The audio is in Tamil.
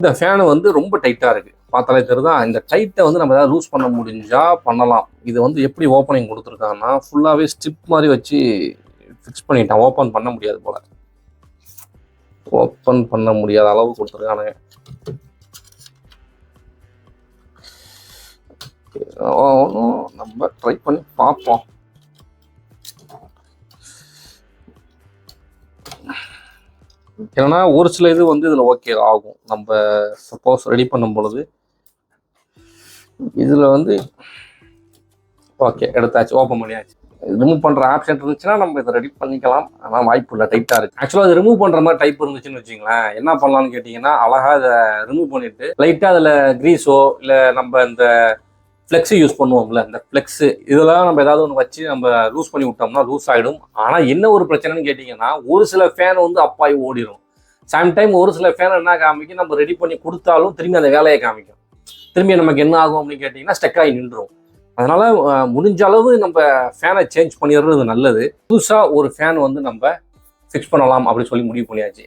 இந்த ஃபேனு வந்து ரொம்ப டைட்டாக இருக்குது, பார்த்தாலே தெரியுதா? இந்த டைட்டை வந்து நம்ம ஏதாவது லூஸ் பண்ண முடிஞ்சா பண்ணலாம். இது வந்து எப்படி ஓப்பனிங் கொடுத்துருக்காங்கன்னா ஃபுல்லாகவே ஸ்ட்ரிப் மாதிரி வச்சு ஃபிக்ஸ் பண்ணிட்டான். ஓப்பன் பண்ண முடியாது போல, ஓப்பன் பண்ண முடியாத அளவு கொடுத்துருக்கானுங்க. நம்ம ட்ரை பண்ணி பார்ப்போம். ஏன்னா ஒரு சில இது வந்து இதில் ஓகே ஆகும். நம்ம சப்போஸ் ரெடி பண்ணும் பொழுது இதில் வந்து ஓகே எடுத்தாச்சு, ஓப்பன் பண்ணியாச்சு. ரிமூவ் பண்ணுற ஆப்ஷன் இருந்துச்சுன்னா நம்ம இதை ரெடி பண்ணிக்கலாம். ஆனால் வாய்ப்பு இல்லை, டைட்டாக இருக்குது. ஆக்சுவலாக அது ரிமூவ் பண்ணுற மாதிரி டைப் இருந்துச்சுன்னு வச்சுங்களேன், என்ன பண்ணலான்னு கேட்டிங்கன்னா அழகாக இதை ரிமூவ் பண்ணிவிட்டு லைட்டாக அதில் க்ரீஸோ இல்லை நம்ம இந்த ஃப்ளெக்ஸு யூஸ் பண்ணுவோம்ல, இந்த ஃப்ளெக்ஸு இதெல்லாம் நம்ம ஏதாவது ஒன்று வச்சு நம்ம லூஸ் பண்ணி விட்டோம்னா லூஸ் ஆகிடும். ஆனால் என்ன ஒரு பிரச்சனைன்னு கேட்டிங்கன்னா ஒரு சில ஃபேன் வந்து அப்பாயி ஓடிடும். சம்டைம் ஒரு சில ஃபேன் என்ன காமிக்கும், நம்ம ரெடி பண்ணி கொடுத்தாலும் திரும்பி அந்த வேலையை காமிக்கும். திரும்பி நமக்கு என்ன ஆகும் அப்படின்னு கேட்டிங்கன்னா ஸ்டக் ஆகி நின்றுடும். அதனால் முடிஞ்ச அளவு நம்ம ஃபேனை சேஞ்ச் பண்ணிடுறது நல்லது. புதுசாக ஒரு ஃபேன் வந்து நம்ம ஃபிக்ஸ் பண்ணலாம் அப்படின்னு சொல்லி முடிவு பண்ணியாச்சு.